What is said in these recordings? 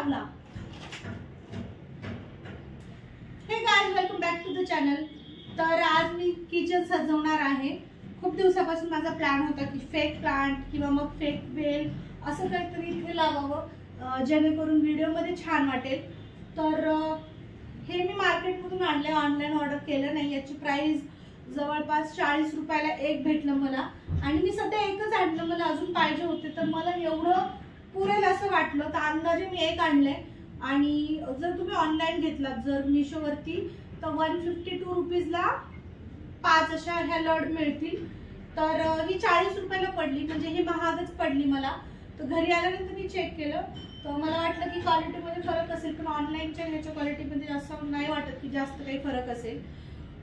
लावला. Hey guys, welcome back to the channel. तर आज मी किचन सजवणार आहे. खूप दिवसापासून माझा प्लॅन होता की फेक प्लांट किंवा मग फेक वेल असं काहीतरी इथे लावावं जेणेकरून व्हिडिओमध्ये छान वाटेल. तर हे मी मार्केटमधून आणले, ऑनलाईन ऑर्डर केलं नाही. याची प्राइस जवळपास 40 रुपयाला एक भेटलं मला. आणि मी सध्या एकच आणलं, मला अजून पाहिजे होते. तर मला एवढं पुरेल असं वाटलं तर अंदाजे मी एक आणले. आणि जर तुम्ही ऑनलाईन घेतलात जर मिशोवरती तर 152 रुपीजला 5 अशा ह्या लड मिळतील. तर ही 40 रुपयाला पडली, म्हणजे ही महागच पडली मला. तर घरी आल्यानंतर मी चेक केलं तर मला वाटलं की क्वालिटीमध्ये फरक असेल, पण ऑनलाईनच्या ह्याच्या क्वालिटीमध्ये असं नाही वाटत की जास्त काही फरक असेल.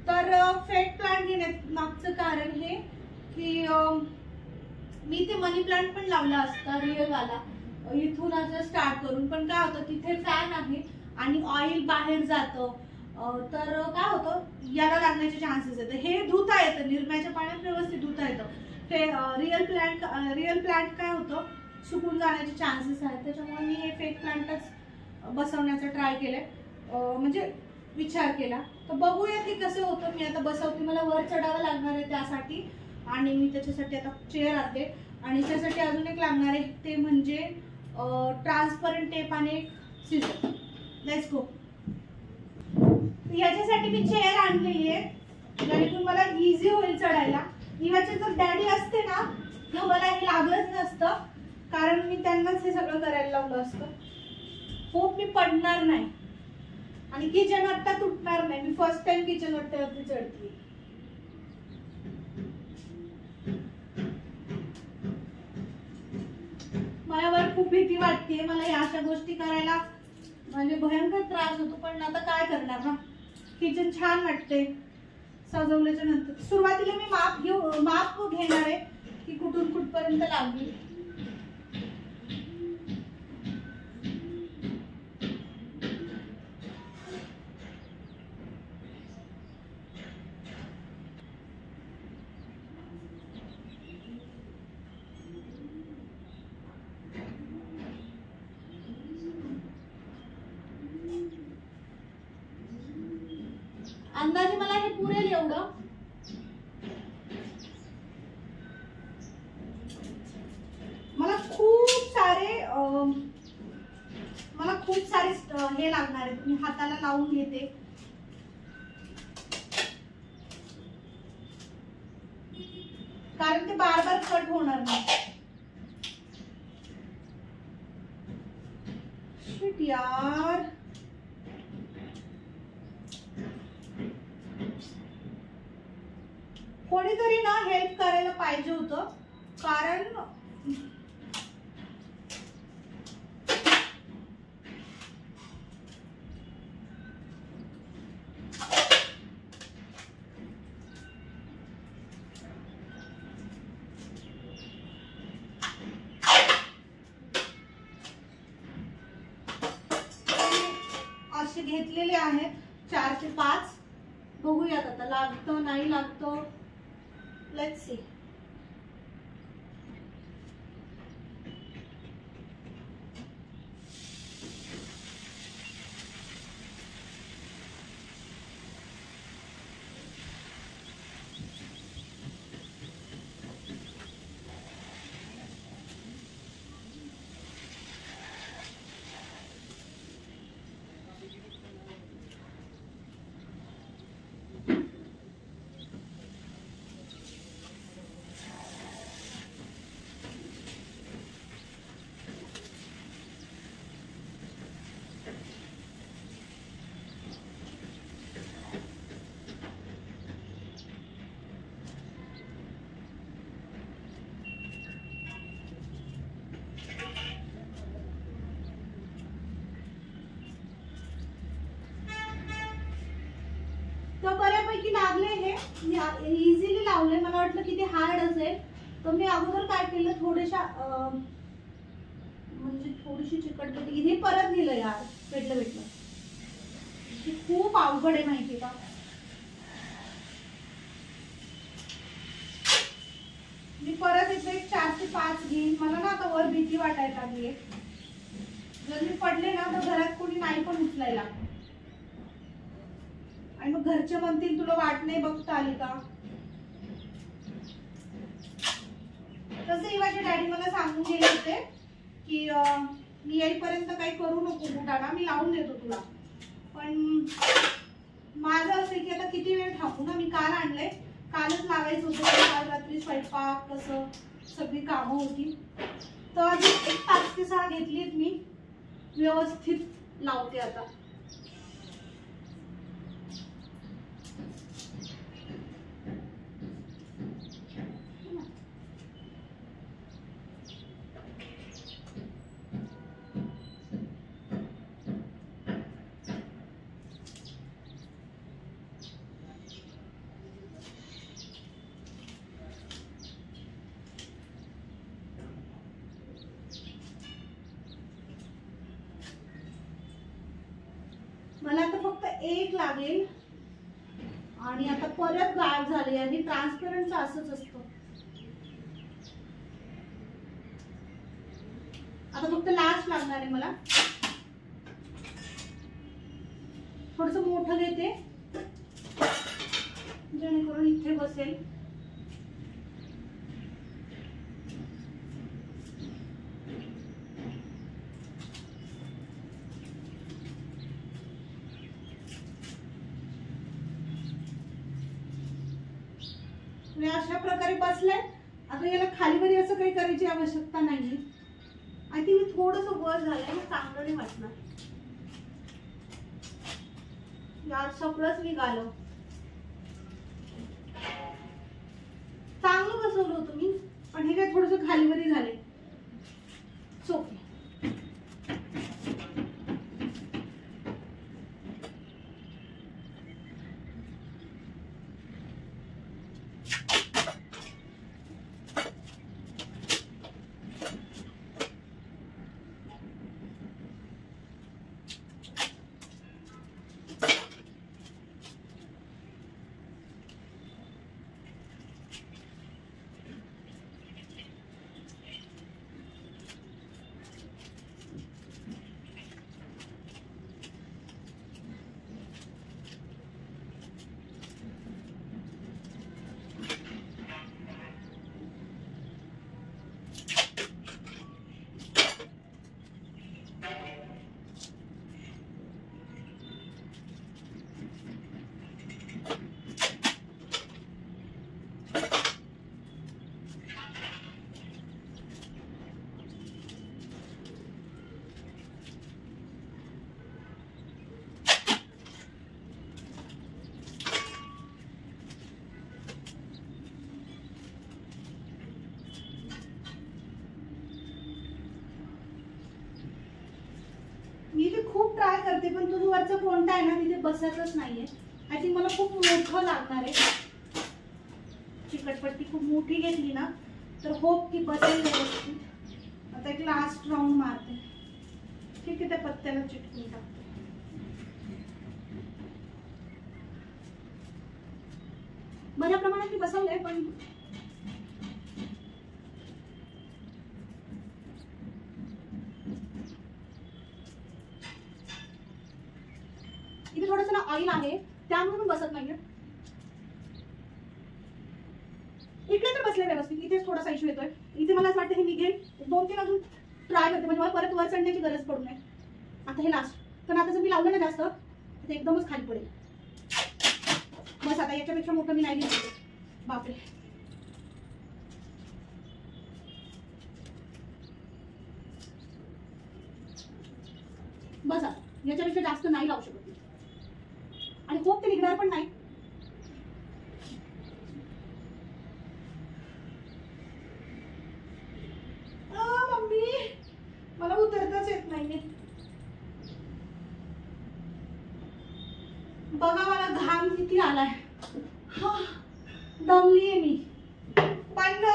तर फेक प्लांट घेण्यात मागचं कारण हे की मी ते मनी प्लांट पण लावला असता रिअलवाला इथून असं स्टार्ट करून, पण काय होतं तिथे फॅन आहे आणि ऑइल बाहेर जातं. तर काय होतं याला लागण्याचे चान्सेस येतात. हे धुता येतं, निरम्याच्या पाण्यात व्यवस्थित धुता येतं. ते रिअल प्लांट काय होतं सुकून जाण्याचे चान्सेस आहेत. त्याच्यामुळे मी हे फेक प्लांटच बसवण्याचा ट्राय केलंय, म्हणजे विचार केला. तर बघूया की कसं होतं. मी आता बसवते, मला वर चढावं लागणार आहे त्यासाठी. आणि मी त्याच्यासाठी आता चेअर आणते. आणि त्यासाठी अजून एक लागणार आहे, ते म्हणजे ट्रान्सपरंट टेप आणि एक सीझर. Let's go. याच्यासाठी मी चेअर आणलेली आहे जेणेकरून मला इझी होईल चढायला. इवाचे जर डॅडी असते ना तर मला हे लागलंच नसतं, कारण मी त्यांनाच हे सगळं करायला लावलं असतं. खूप मी पडणार नाही आणि किचन वाटता तुटणार नाही. मी फर्स्ट टाइम किचन वाटतावरती चढते. मला खूप भीती वाटते. मला या अशा गोष्टी करायला म्हणजे भयंकर त्रास होतो, पण आता काय करणार ना. किचन छान वाटते सजवल्याच्या नंतर. सुरुवातीला मी माप घेणार आहे की कुठून कुठपर्यंत लागली. अंदाजे मला हे पुरेल एवढं. मला खूप सारे हे लागणार आहेत. मी हाताला लावून घेते. कारण ते बार बार कट होणार नाही. शिट यार, कोणीतरी ना हेल्प करायला पाहिजे होतं. कारण असे घेतलेले आहेत 4 ते 5. बघूयात आता लागतं नाही लागतं. Let's see. तर बऱ्यापैकी लागले. हे इझिली लावले. मला वाटलं की ते हार्ड असेल, तर मी अगोदर काय केलं, थोडीशी चिकटपट्टी इथे परत दिलं. यार भेटलं. खूप अवघड आहे माहिती का. मी परत इथे 4 ते 5 घेईन. मला ना आता वर भीती वाटायला लागली. जर मी पडले ना तर घरात कोणी नाही पण उचलायला, आणि मग घरचे म्हणतील तुला वाट नाही बघता आली का. तसंही माझे डॅडी मला सांगून गेले होते की मी येईपर्यंत काही करू नको बुटाला, मी लावून देतो तुला. पण माझं असं की आता किती वेळ थांबू ना, मी काल आणलंय, कालच लावायचं होतं, काल रात्री स्वयंपाक कसं सगळी कामं होती, तर अजून एक 5 ते 6 घेतलीत मी, व्यवस्थित लावते आता. मला आता फक्त एक लागेल, आणि आता परत गाठ झाली, आणि ट्रान्सपरंट असंच असतं. आता फक्त लास्ट लागणार आहे मला. थोडस मोठं घेते जेणेकरून इथे बसेल. अशा प्रकारे बसलाय. आता याला खाली वरी असं काही करायची आवश्यकता नाही. आय थिंक थोडस वर झालंय, मग चांगलं नाही वाटणार यार, सगळंच निघालं. चांगलं बसवलं होतं मी, पण हे काय थोडस खाली वरी झाले. ओके, मी ते खूप ट्राय करते, पण तो जो वरचा कोणता आहे ना तिथे बसतच नाहीये. आय थिंक मला खूप मोठं लागणार आहे. चिकटपट्टी खूप मोठी घेतली ना तर होप की बसेल व्यवस्थित. आता एक लास्ट राऊंड मारते. ठीक आहे, त्या पत्त्याला चिटकून टाकते. बऱ्या प्रमाणात मी बसवलंय, पण इथे थोडंसं ना ऑइल आहे त्यामुळे पण बसत नाहीये. इकडे तर बसले व्यवस्थित, इथेच थोडासा इश्यू येतोय. इथे मला असं वाटतं हे निघेल. 2-3 अजून ट्राय करते, म्हणजे मला परत वर चढण्याची गरज पडू नये. आता हे लास्ट, पण आता जर मी लावलं ना जास्त तर एकदमच खाली पडेल. बस आता याच्यापेक्षा मोठं मी नाही घेऊ. बापरे, बस आता याच्यापेक्षा जास्त नाही लावू शकत, आणि खूप ते निघणार पण नाही. मम्मी, मला उतरताच येत नाहीये. बघा मला घाम किती आलाय. दमलीये मी, पण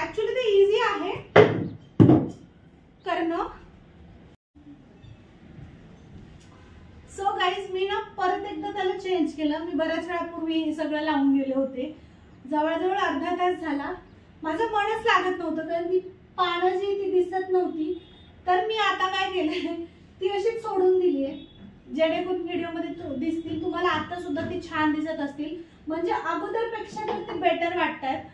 ऍक्च्युली ते इझी आहे करणं. सो गाईज, मी ना परत एकदा त्याला चेंज केलं. मी बऱ्याच वेळापूर्वी हे सगळं लावून गेले होते. जवळजवळ अर्धा तास झाला. माझं मनच लागत नव्हतं, कारण ती पानं जी ती दिसत नव्हती. तर मी आता काय केलंय, ती अशीच सोडून दिली आहे, जेणेकरून व्हिडिओमध्ये दिसतील तुम्हाला. आता सुद्धा ती छान दिसत असतील, म्हणजे अगोदरपेक्षा तर ते बेटर वाटतात.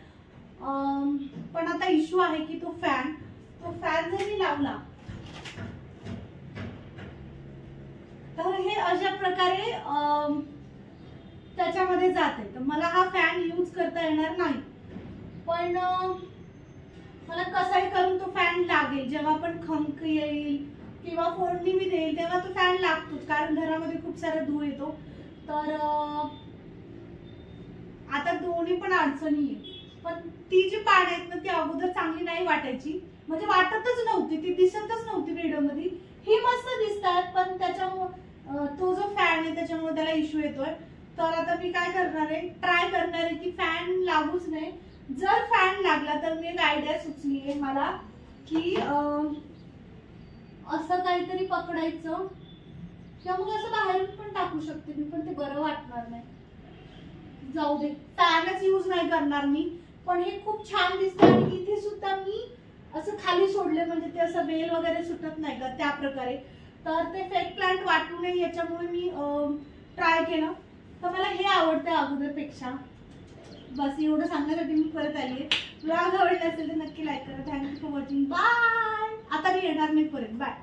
पण आता इश्यू आहे की तो फॅन जर मी लावला तर हे अशा प्रकारे त्याच्यामध्ये जाते. तर मला हा फॅन यूज करता येणार नाही, पण मला कसाही करून तो फॅन लागेल. जेव्हा पण खंक येईल किंवा फोडणी मी देईल तेव्हा तो फॅन लागतोच, कारण घरामध्ये खूप सारा धूळ येतो. तर आता दोन्ही पण अडचणी आहे. पण ती जी पान आहेत ना ती अगोदर चांगली नाही वाटायची, म्हणजे वाटतच नव्हती, ती दिसतच नव्हती व्हिडिओमध्ये. ही मस्त दिसतात, पण त्याच्यामुळे तो जो फॅन आहे त्याच्यामुळे त्याला इश्यू येतोय. तर आता मी काय करणार आहे, ट्राय करणार आहे की फॅन लागूच नाही. जर फॅन लागला तर मी एक आयडिया सुचली आहे मला की असं काहीतरी पकडायचं किंवा मग असं बाहेरून पण टाकू शकते मी, पण ते बरं वाटणार नाही. जाऊ दे, फॅनच यूज नाही करणार मी. पण हे खूप छान दिसतं आणि इथे सुद्धा मी असं खाली सोडले, म्हणजे ते असं वेल वगैरे सुटत नाही का त्या प्रकारे. तर ते फेक प्लांट वाटू नये याच्यामुळे मी ट्राय केलं. तर मला हे आवडतं अगोदरपेक्षा. बस एवढं सांगण्यासाठी मी परत आली आहे. व्लॉग आवडला असेल तर नक्की लाईक करा. Thank you for watching. बाय. आता मी येणार नाही परत. बाय.